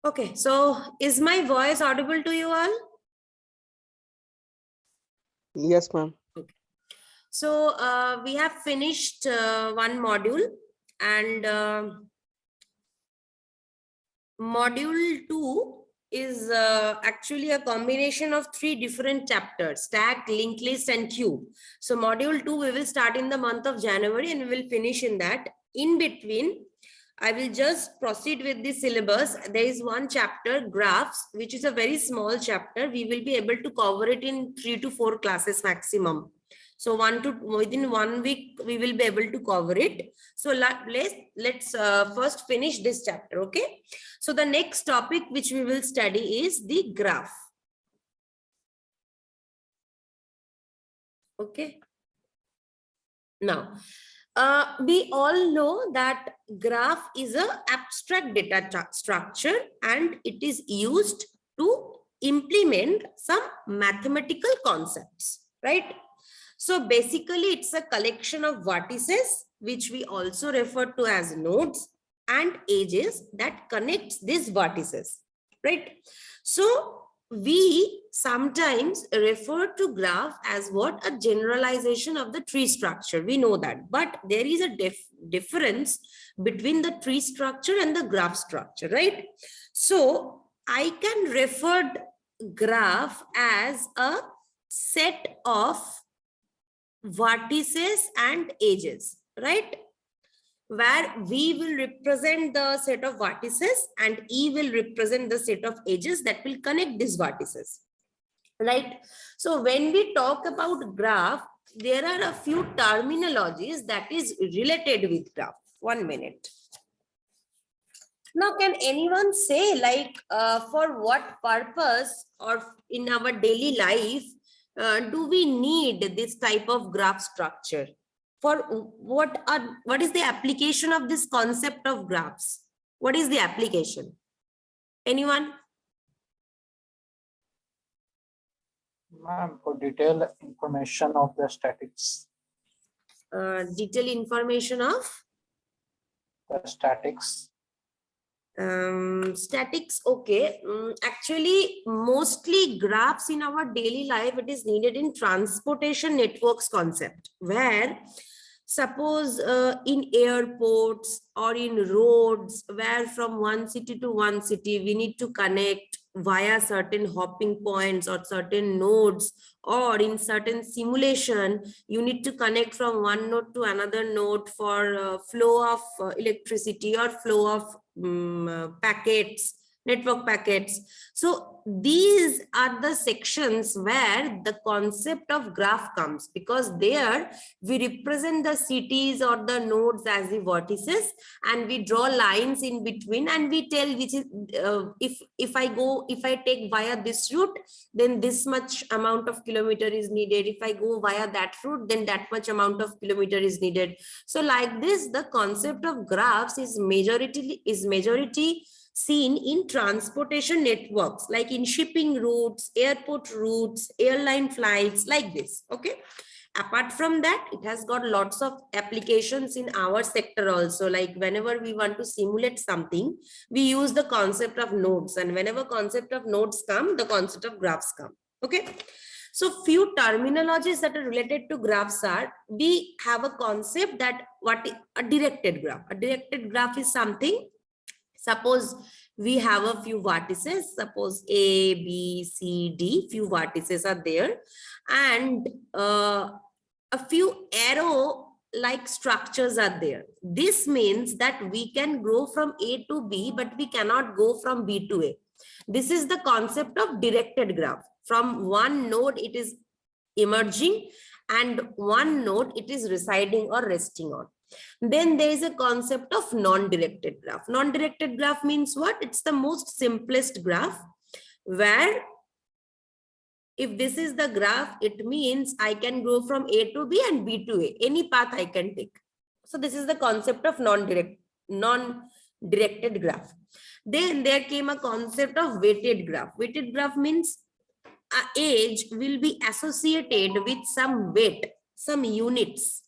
Okay, so is my voice audible to you all? Yes, ma'am. Okay. So we have finished one module, and module 2 is actually a combination of 3 different chapters: stack, linked list, and queue. So module 2 we will start in the month of January and we will finish in that. In between, I will just proceed with the syllabus. There is one chapter, graphs, which is a very small chapter. We will be able to cover it in 3 to 4 classes maximum. So within 1 week, we will be able to cover it. So let's first finish this chapter, okay? So the next topic which we will study is the graph. Okay. Now, we all know that graph is an abstract data structure and it is used to implement some mathematical concepts, right? So basically it's a collection of vertices, which we also refer to as nodes, and edges that connects these vertices, right? So we sometimes refer to graph as what? A generalization of the tree structure. We know that, but there is a difference between the tree structure and the graph structure, right? So I can refer graph as a set of vertices and edges, right? Where V will represent the set of vertices and E will represent the set of edges that will connect these vertices, right? So when we talk about graph, there are a few terminologies that is related with graph. 1 minute. Now, can anyone say, like, for what purpose or in our daily life do we need this type of graph structure? For what is the application of this concept of graphs? What is the application? Anyone? Ma'am, for detailed information of the statics. Detailed information of? The statics. Statics, okay. Actually, mostly graphs in our daily life, it is needed in transportation networks concept, where suppose in airports or in roads, where from one city to one city we need to connect via certain hopping points or certain nodes, or in certain simulation you need to connect from one node to another node for flow of electricity or flow of packets, network packets. So these are the sections where the concept of graph comes, because there we represent the cities or the nodes as the vertices, and we draw lines in between, and we tell which is if I take via this route, then this much amount of kilometer is needed. If I go via that route, then that much amount of kilometer is needed. So like this, the concept of graphs is majority seen in transportation networks, like in shipping routes, airport routes, airline flights, like this. Okay. Apart from that, it has got lots of applications in our sector also. Like whenever we want to simulate something, we use the concept of nodes, and whenever concept of nodes come, the concept of graphs come. Okay. So few terminologies that are related to graphs are, we have a concept that what a directed graph. A directed graph is something, suppose we have a few vertices, suppose A, B, C, D, few vertices are there, and a few arrow like structures are there. This means that we can go from A to B, but we cannot go from B to A. This is the concept of directed graph. From one node it is emerging, and one node it is residing or resting on. Then there is a concept of non-directed graph. Non-directed graph means what? It's the most simplest graph, where if this is the graph, it means I can go from A to B and B to A, any path I can take. So this is the concept of non-directed graph. Then there came a concept of weighted graph. Weighted graph means an edge will be associated with some weight, some units,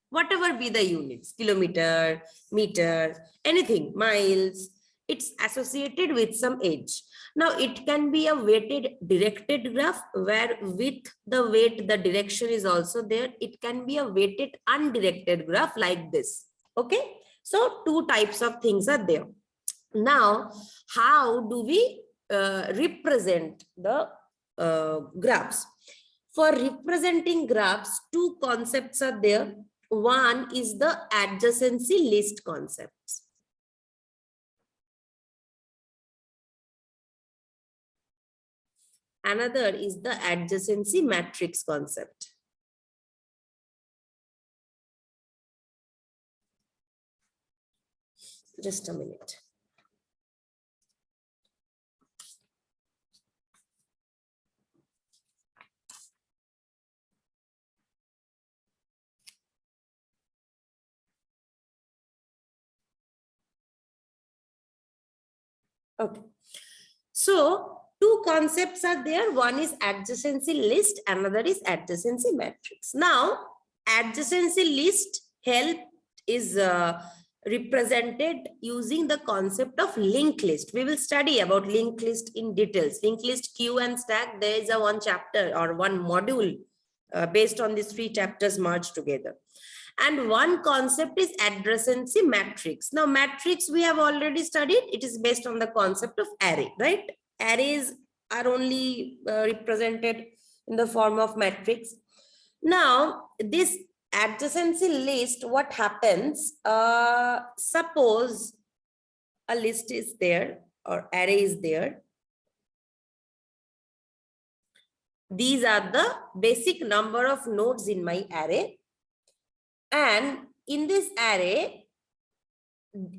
whatever be the units, kilometer, meter, anything, miles, it's associated with some edge. Now it can be a weighted directed graph where with the weight the direction is also there. It can be a weighted undirected graph like this. Okay, so two types of things are there. Now how do we represent the graphs? For representing graphs, two concepts are there. One is the adjacency list concepts. Another is the adjacency matrix concept. Just a minute. Okay. So two concepts are there. One is adjacency list, another is adjacency matrix. Now, adjacency list help is represented using the concept of linked list. We will study about linked list in details. Linked list, queue and stack, there is a one chapter or one module based on these three chapters merged together. And one concept is adjacency matrix. Now, matrix we have already studied. It is based on the concept of array, right? Arrays are only represented in the form of matrix. Now, this adjacency list, what happens? Suppose a list is there or array is there. These are the basic number of nodes in my array. And in this array,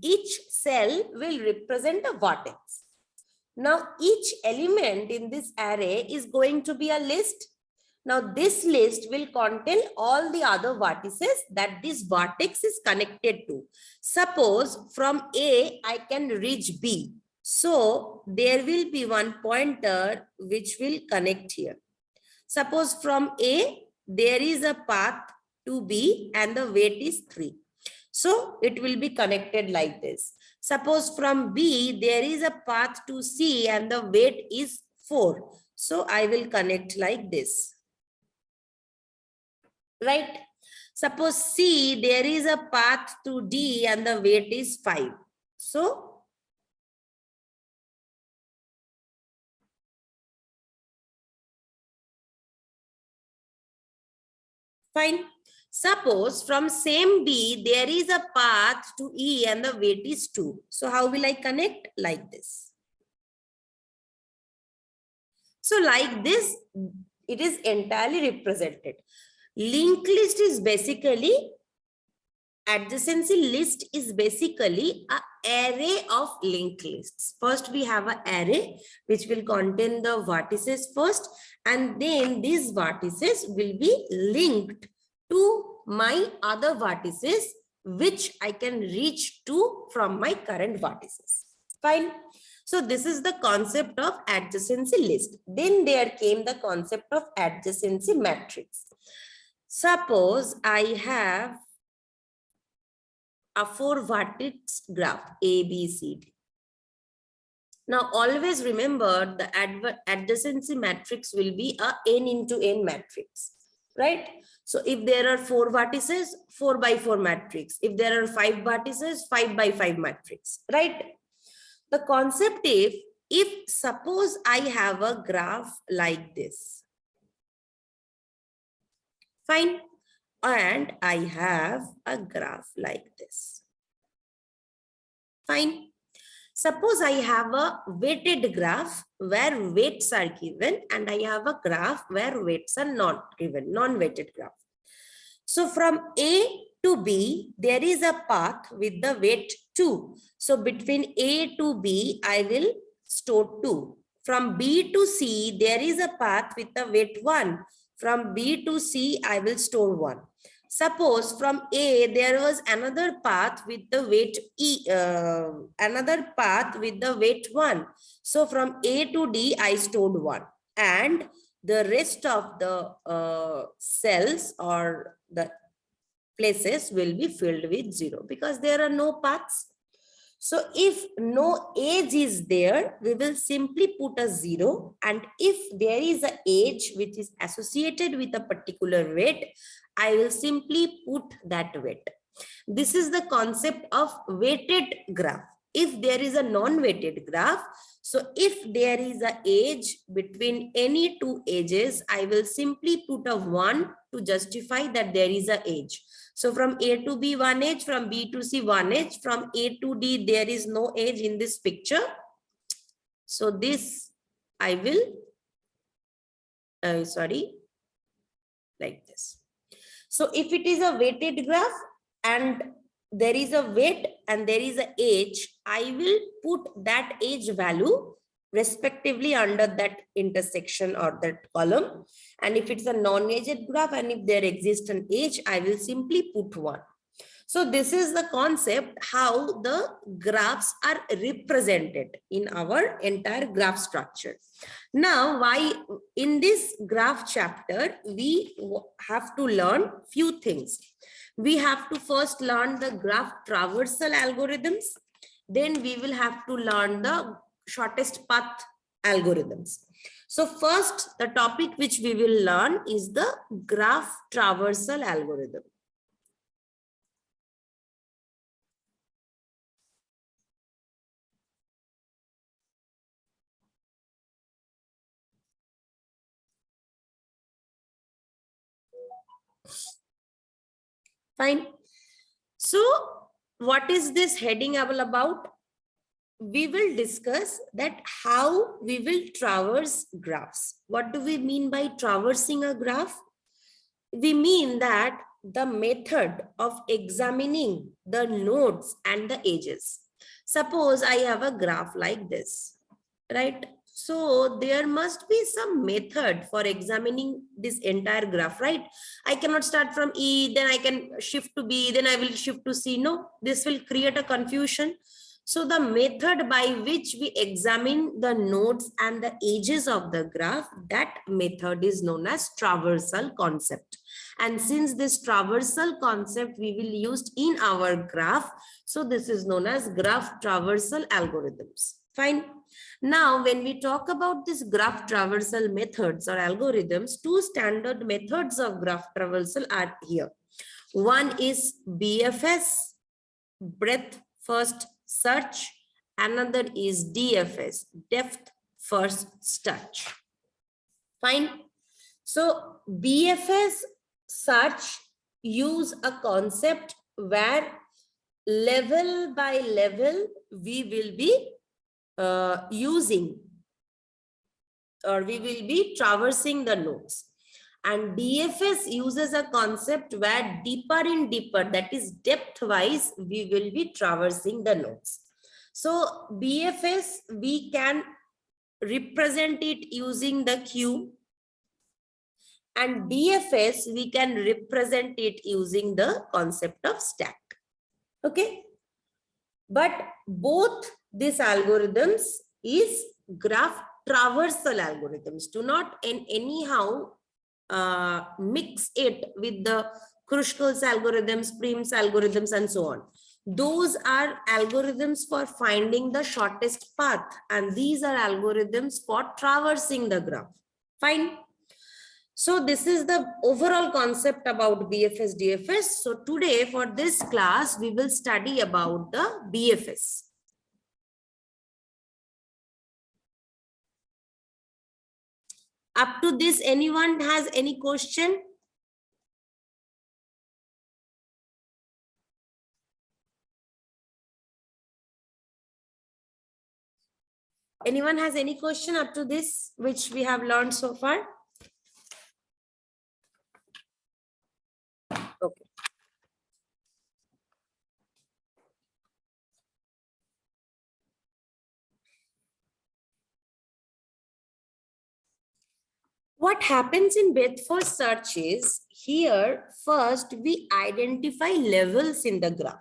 each cell will represent a vertex. Now, each element in this array is going to be a list. Now, this list will contain all the other vertices that this vertex is connected to. Suppose from A, I can reach B. So, there will be one pointer which will connect here. Suppose from A, there is a path to B and the weight is 3. So it will be connected like this. Suppose from B, there is a path to C and the weight is 4. So I will connect like this. Right? Suppose C, there is a path to D and the weight is 5. So fine. Suppose from same B, there is a path to E and the weight is 2. So how will I connect? Like this. So like this, it is entirely represented. Linked list is basically, adjacency list is basically an array of linked lists. First, we have an array which will contain the vertices first, and then these vertices will be linked to my other vertices which I can reach to from my current vertices. Fine. So this is the concept of adjacency list. Then there came the concept of adjacency matrix. Suppose I have a 4 vertex graph A, B, C, D. Now always remember the adjacency matrix will be a n into n matrix, right? So if there are 4 vertices, 4 by 4 matrix. If there are 5 vertices, 5 by 5 matrix, right? The concept is, if suppose I have a graph like this, fine, and I have a graph like this, fine. Suppose I have a weighted graph where weights are given, and I have a graph where weights are not given, non-weighted graph. So from A to B, there is a path with the weight 2. So between A to B, I will store 2. From B to C, there is a path with the weight 1. From B to C, I will store 1. Suppose from A, there was another path with the weight another path with the weight 1. So from A to D, I stored 1. And the rest of the cells or the places will be filled with 0 because there are no paths. So if no age is there, we will simply put a 0. And if there is an age which is associated with a particular weight, I will simply put that weight. This is the concept of weighted graph. If there is a non-weighted graph, so if there is an age between any two ages, I will simply put a 1 to justify that there is an age. So from A to B, 1 age, from B to C, 1 age, from A to D, there is no age in this picture. So this I will, like this. So if it is a weighted graph and there is a weight and there is an age, I will put that age value respectively under that intersection or that column. And if it's a non-aged graph and if there exists an age, I will simply put 1. So this is the concept how the graphs are represented in our entire graph structure. Now, why in this graph chapter, we have to learn few things. We have to first learn the graph traversal algorithms. Then we will have to learn the shortest path algorithms. So first, the topic which we will learn is the graph traversal algorithm. Fine. So what is this heading all about? We will discuss that how we will traverse graphs. What do we mean by traversing a graph? We mean that the method of examining the nodes and the edges. Suppose I have a graph like this, right? So there must be some method for examining this entire graph, right? I cannot start from E, then I can shift to B, then I will shift to C. No, this will create a confusion. So the method by which we examine the nodes and the edges of the graph, that method is known as traversal concept. And since this traversal concept we will use in our graph, so this is known as graph traversal algorithms. Fine. Now, when we talk about this graph traversal methods or algorithms, two standard methods of graph traversal are here. One is BFS, breadth first search. Another is DFS, depth first search. Fine. So BFS search use a concept where level by level we will be using, or we will be traversing the nodes. And DFS uses a concept where deeper in deeper, that is depth wise, we will be traversing the nodes. So BFS, we can represent it using the queue, and DFS, we can represent it using the concept of stack. Okay. But both these algorithms is graph traversal algorithms. Do not anyhow mix it with the Kruskal's algorithms, Prim's algorithms, and so on. Those are algorithms for finding the shortest path, and these are algorithms for traversing the graph. Fine. So this is the overall concept about BFS, DFS. So today for this class, we will study about the BFS. Up to this, anyone has any question? Anyone has any question up to this, which we have learned so far? Okay. What happens in breadth first search is, here first we identify levels in the graph,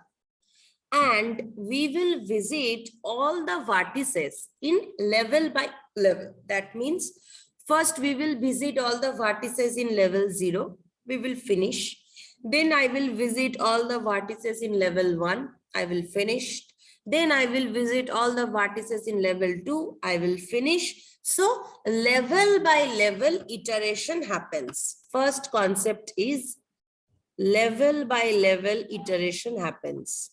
and we will visit all the vertices in level by level. That means first we will visit all the vertices in level 0. We will finish. Then I will visit all the vertices in level 1. I will finish. Then I will visit all the vertices in level 2. I will finish. So level by level iteration happens. First concept is level by level iteration happens.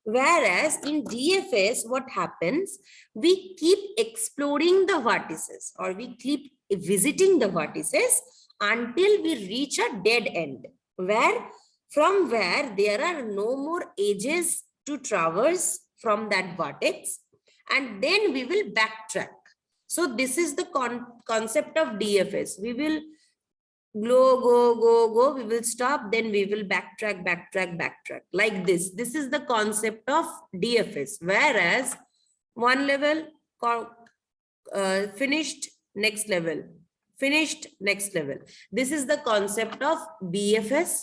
Whereas in DFS, what happens? We keep exploring the vertices, or we keep visiting the vertices until we reach a dead end, from where there are no more edges to traverse from that vertex, and then we will backtrack. So this is the concept of DFS. We will go, we will stop, then we will backtrack like this. This is the concept of DFS. Whereas one level finished, next level, finished, next level. This is the concept of BFS,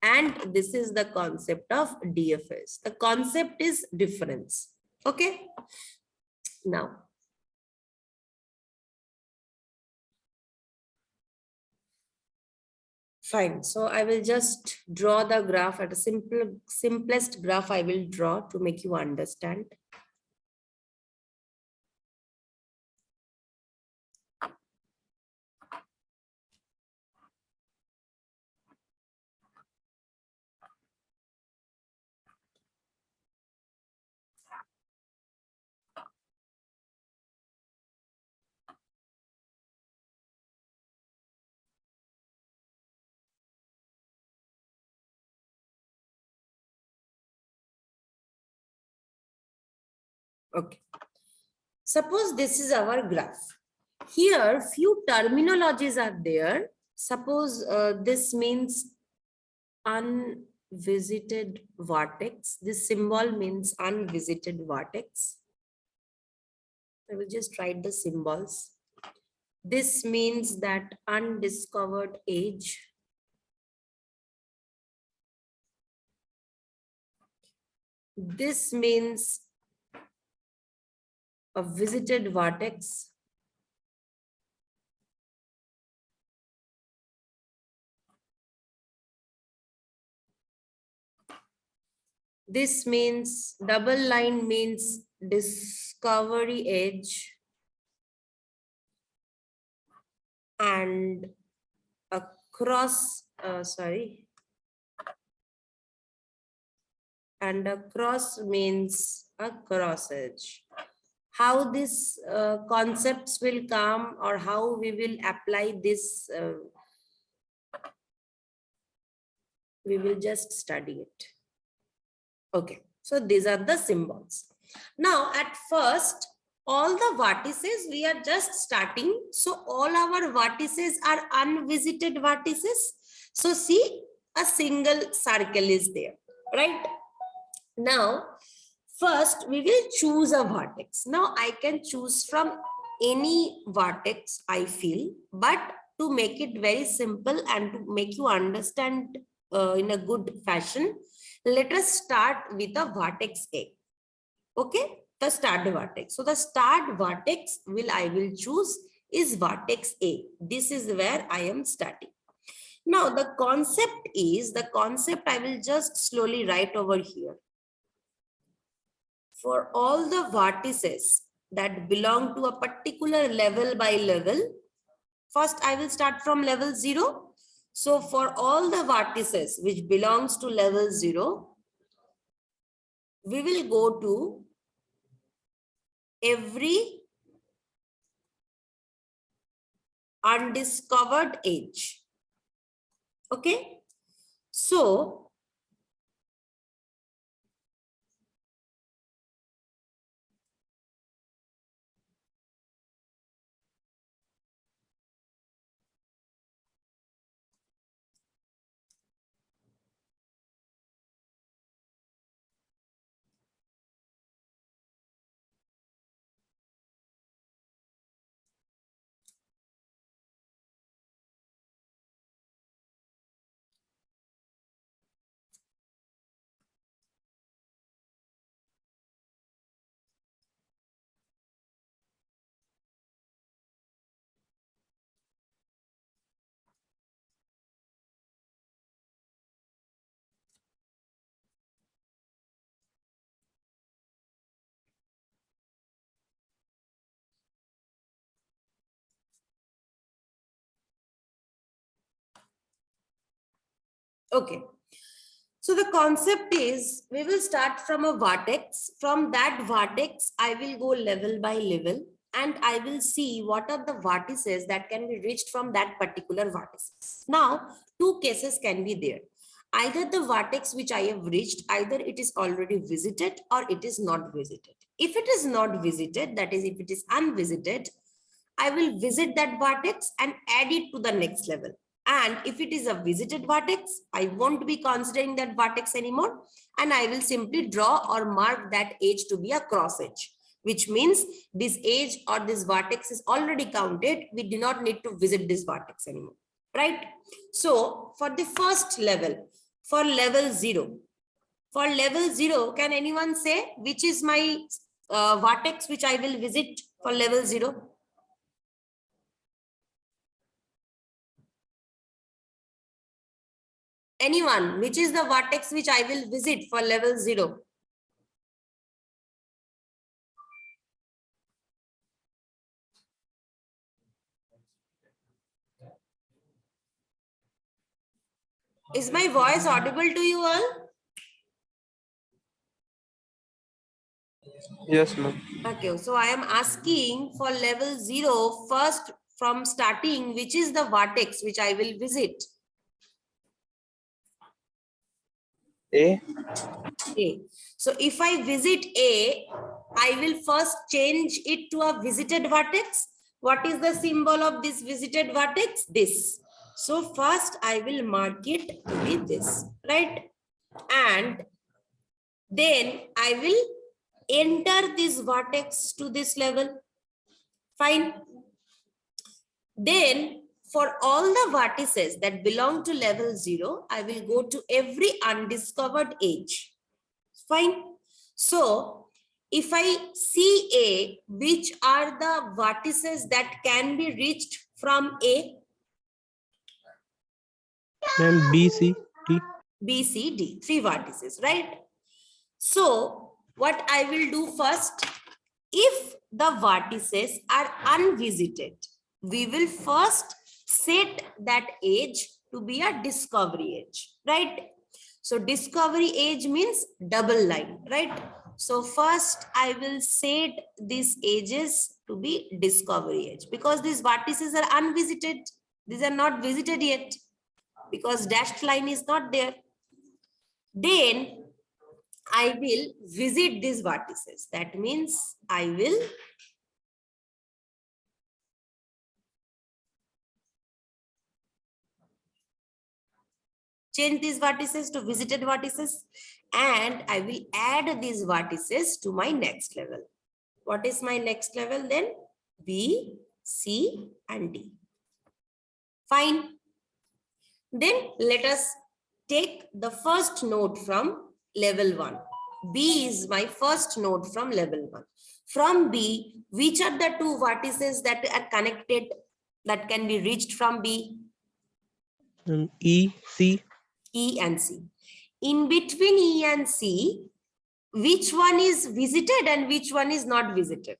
and this is the concept of DFS. The concept is difference. Okay. Now, fine. So I will just draw the graph at a simplest graph I will draw to make you understand. Okay. Suppose this is our graph. Here, few terminologies are there. Suppose this means unvisited vertex. This symbol means unvisited vertex. I will just write the symbols. This means that undiscovered edge. This means a visited vertex. This means double line means discovery edge, and a cross, and a cross means a cross edge. How these concepts will come, or how we will apply this, we will just study it. Okay, so these are the symbols. Now at first, all the vertices we are just starting. So all our vertices are unvisited vertices. So see, a single circle is there, right? Now, first we will choose a vertex. Now I can choose from any vertex I feel, but to make it very simple and to make you understand in a good fashion, let us start with a vertex A. Okay, the start vertex. So the start vertex I will choose is vertex A. This is where I am starting. Now the concept I will just slowly write over here. For all the vertices that belong to a particular level by level, first I will start from level 0. So for all the vertices which belongs to level 0, we will go to every undiscovered edge. Okay, so Okay. So the concept is we will start from a vertex. From that vertex, I will go level by level and I will see what are the vertices that can be reached from that particular vertex. Now, two cases can be there. Either the vertex which I have reached, either it is already visited or it is not visited. If it is not visited, that is if it is unvisited, I will visit that vertex and add it to the next level. And if it is a visited vertex, I won't be considering that vertex anymore. And I will simply draw or mark that edge to be a cross edge, which means this edge or this vertex is already counted. We do not need to visit this vertex anymore, right? So for the first level, for level 0, can anyone say which is my vertex which I will visit for level 0? Anyone, which is the vertex which I will visit for level 0? Is my voice audible to you all? Yes, ma'am. Okay, so I am asking for level 0 first from starting, which is the vertex which I will visit? A. A. So if I visit A, I will first change it to a visited vertex. What is the symbol of this visited vertex? This. So first I will mark it to be this, right? And then I will enter this vertex to this level. Fine. Then for all the vertices that belong to level 0, I will go to every undiscovered edge. Fine. So if I see A, which are the vertices that can be reached from A? Ma'am, B, C, D. B, C, D, 3 vertices, right? So what I will do first, if the vertices are unvisited, we will first set that edge to be a discovery edge, right? So discovery edge means double line, right? So first I will set these edges to be discovery edge because these vertices are unvisited. These are not visited yet because dashed line is not there. Then I will visit these vertices. That means I will change these vertices to visited vertices and I will add these vertices to my next level. What is my next level then? B, C, and D. Fine. Then let us take the first node from level 1. B is my first node from level 1. From B, which are the 2 vertices that are connected that can be reached from B? E, C. E and C. In between E and C, which one is visited and which one is not visited?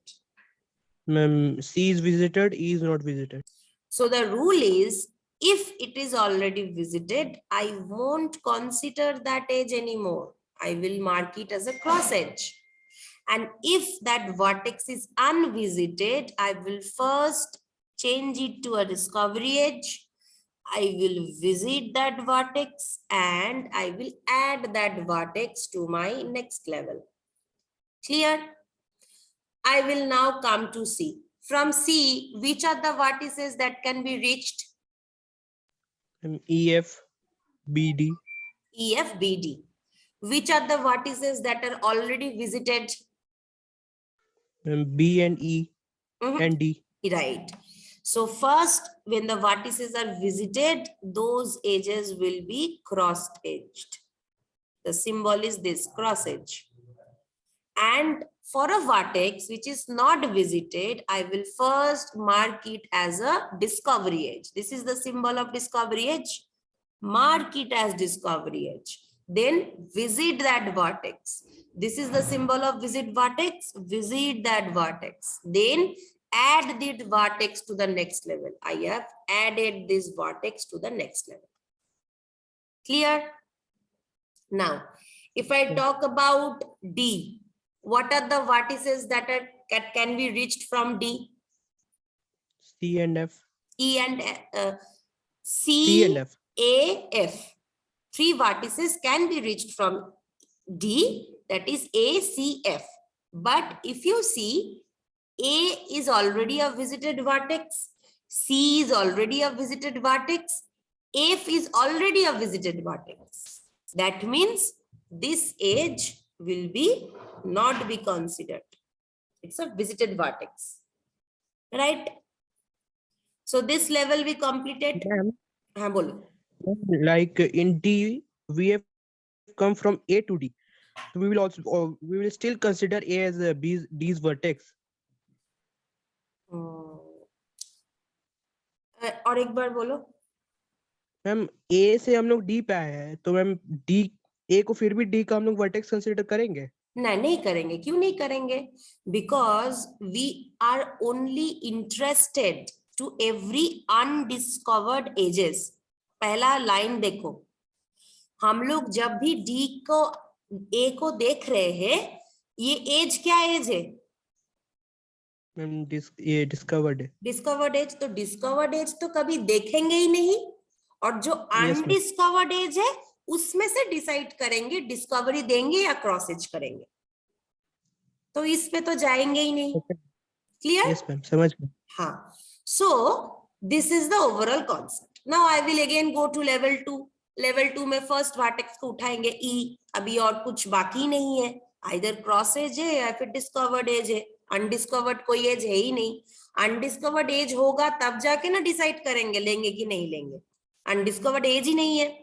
Ma'am, C is visited, E is not visited. So the rule is, if it is already visited, I won't consider that edge anymore. I will mark it as a cross edge. And if that vertex is unvisited, I will first change it to a discovery edge. I will visit that vertex and I will add that vertex to my next level. Clear? I will now come to C. From C, which are the vertices that can be reached? E, F, B, D. E, F, B, D. Which are the vertices that are already visited? B and E and D. Right. So first, when the vertices are visited, those edges will be cross-edged. The symbol is this, cross edge. And for a vertex which is not visited, I will first mark it as a discovery edge. This is the symbol of discovery edge. Mark it as discovery edge. Then visit that vertex. This is the symbol of visit vertex. Visit that vertex. Then add that vertex to the next level. I have added this vertex to the next level. Clear? Now, if I talk about D, what are the vertices that can be reached from D? C and F. E and C and C, F. A, F. 3 vertices can be reached from D, that is A, C, F. But if you see, A is already a visited vertex, C is already a visited vertex, F is already a visited vertex. That means this edge will not be considered. It's a visited vertex, right? So this level we completed. Ma'am, हाँ बोलो. like in D, we have come from A to D. So we will also, or we will still consider A as a D's vertex. और एक बार बोलो. Ma'am A से हम लोग D पे आए हैं, तो मैम D A को फिर भी D का हम लोग वर्टेक्स कंसीडर करेंगे? नहीं करेंगे. क्यों नहीं करेंगे? Because we are only interested to every undiscovered ages. पहला लाइन देखो, हम लोग जब भी डी को ए को देख रहे हैं, ये एज क्या एज है? मैम ये डिस्कवर्ड है. Discovered age. तो डिस्कवर्ड एज तो कभी देखेंगे ही नहीं, और जो अनडिस्कवर्ड एज है उसमें से डिसाइड करेंगे डिस्कवरी देंगे या क्रॉस एज करेंगे. तो इस पे तो जाएंगे ही नहीं. क्लियर? यस मैम, समझ गए. हाँ. So this is the overall concept. Now I will again go to level 2. Level 2 में फर्स्ट वर्टेक्स को उठाएंगे ई. अभी और कुछ बाकी नहीं है, आइदर क्रॉस एज है या फिर डिस्कवर्ड एज है. अनडिस्कवर्ड कोई एज है ही नहीं. अनडिस्कवर्ड एज होगा तब जाके ना डिसाइड करेंगे लेंगे कि नहीं लेंगे. अनडिस्कवर्ड एज ही नहीं है.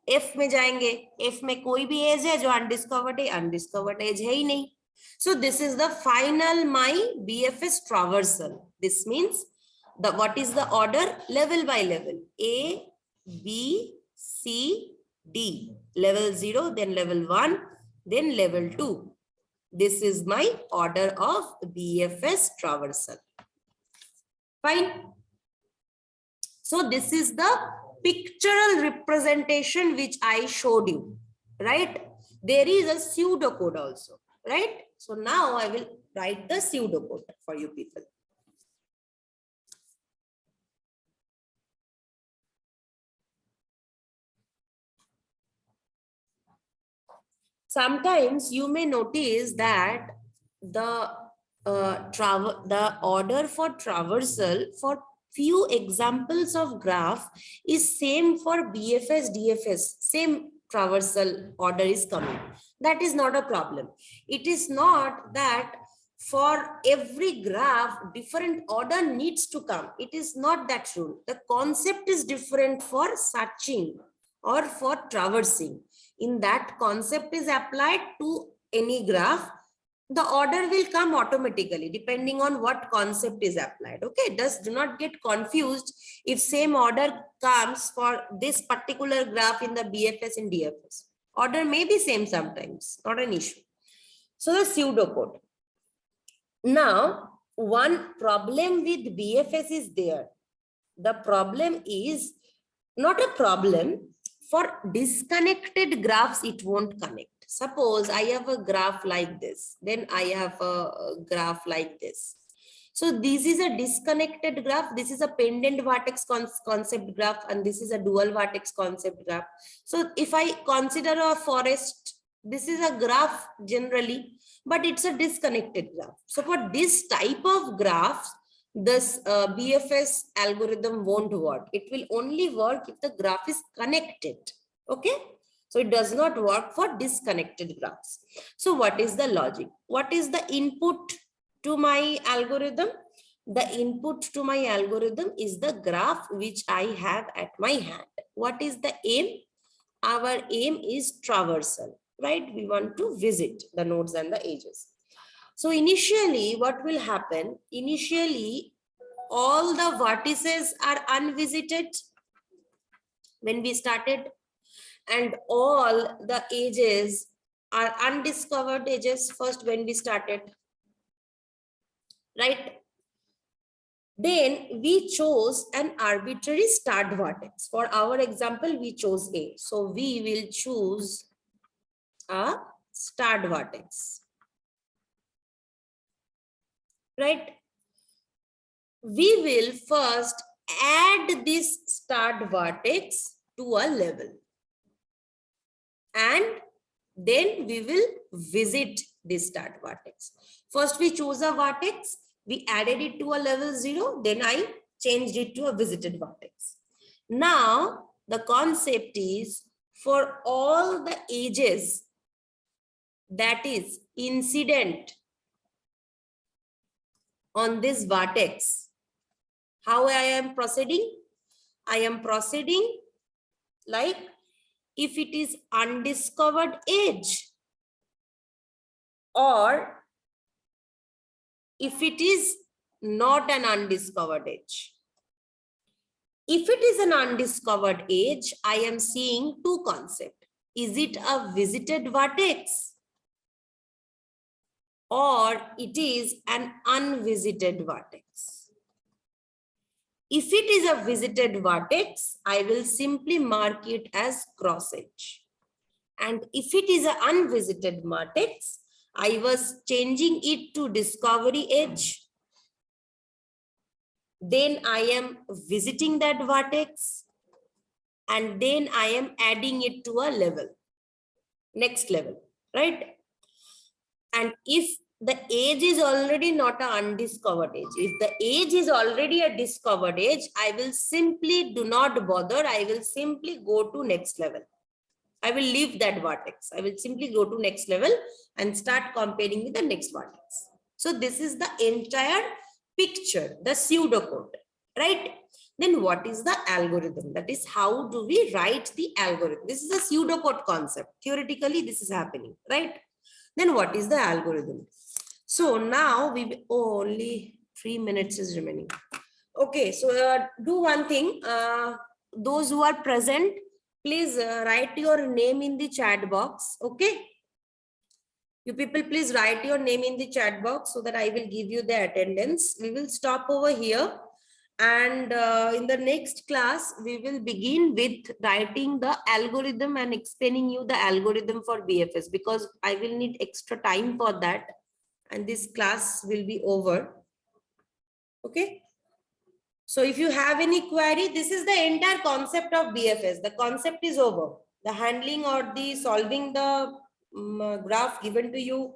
एफ में जाएंगे, एफ में कोई भी एज है जो अनडिस्कवर्ड है, अनडिस्कवर्ड एज है ही नहीं. So this is the final my BFS traversal. This means what is the order? Level by level. A, B, C, D. Level 0, then level 1, then level 2. This is my order of BFS traversal. Fine. So this is the pictorial representation which I showed you, right? There is a pseudocode also, right? So now I will write the pseudocode for you people. Sometimes you may notice that the order for traversal for few examples of graph is same for BFS, DFS. Same traversal order is coming. That is not a problem. It is not that for every graph different order needs to come. It is not that rule. The concept is different for searching or for traversing. In that concept is applied to any graph. The order will come automatically depending on what concept is applied. Okay, do not get confused if same order comes for this particular graph in the BFS and DFS. Order may be same sometimes, not an issue. So the pseudocode. Now, one problem with BFS is there. The problem is not a problem. For disconnected graphs, it won't connect. Suppose I have a graph like this, then I have a graph like this. So this is a disconnected graph. This is a pendant vertex concept graph, and this is a dual vertex concept graph. So if I consider a forest, this is a graph generally, but it's a disconnected graph. So for this type of graphs, this BFS algorithm won't work. It will only work if the graph is connected. Okay, so it does not work for disconnected graphs. So what is the logic? What is the input to my algorithm? The input to my algorithm is the graph which I have at my hand. What is the aim? Our aim is traversal, right? We want to visit the nodes and the edges. So initially, what will happen? Initially, all the vertices are unvisited when we started, and all the edges are undiscovered edges first when we started, right? Then we chose an arbitrary start vertex. For our example, we chose A. So we will choose a start vertex. Right? We will first add this start vertex to a level. And then we will visit this start vertex. First, we choose a vertex. We added it to a level 0. Then I changed it to a visited vertex. Now, the concept is for all the edges that is incident on this vertex, how I am proceeding? I am proceeding like if it is undiscovered edge or if it is not an undiscovered edge. If it is an undiscovered edge, I am seeing two concepts. Is it a visited vertex or it is an unvisited vertex? If it is a visited vertex, I will simply mark it as cross edge. And if it is an unvisited vertex, I was changing it to discovery edge. Then I am visiting that vertex. And then I am adding it to a level. Next level, right? And if the edge is already not an undiscovered edge, if the edge is already a discovered edge, I will simply do not bother. I will simply go to next level. I will leave that vertex. I will simply go to next level and start comparing with the next vertex. So this is the entire picture, the pseudocode, right? Then what is the algorithm? That is, how do we write the algorithm? This is a pseudocode concept. Theoretically, this is happening, right? Then what is the algorithm? So now we only 3 minutes is remaining. Okay, so do one thing. Those who are present, please write your name in the chat box. Okay. You people, please write your name in the chat box so that I will give you the attendance. We will stop over here. And in the next class, we will begin with writing the algorithm and explaining you the algorithm for BFS, because I will need extra time for that. And this class will be over. Okay. So if you have any query, this is the entire concept of BFS. The concept is over. The handling or the solving the graph given to you,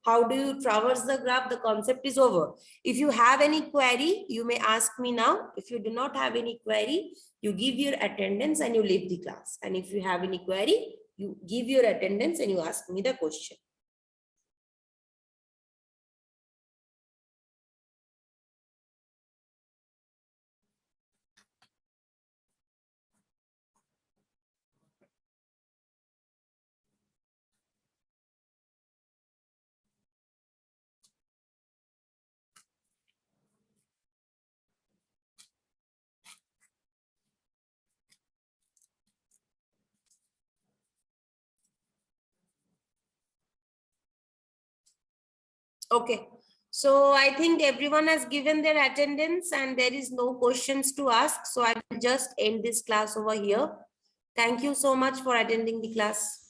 how do you traverse the graph, the concept is over. If you have any query, you may ask me now. If you do not have any query, you give your attendance and you leave the class. And if you have any query, you give your attendance and you ask me the question. Okay, so I think everyone has given their attendance and there is no questions to ask. So I will just end this class over here. Thank you so much for attending the class.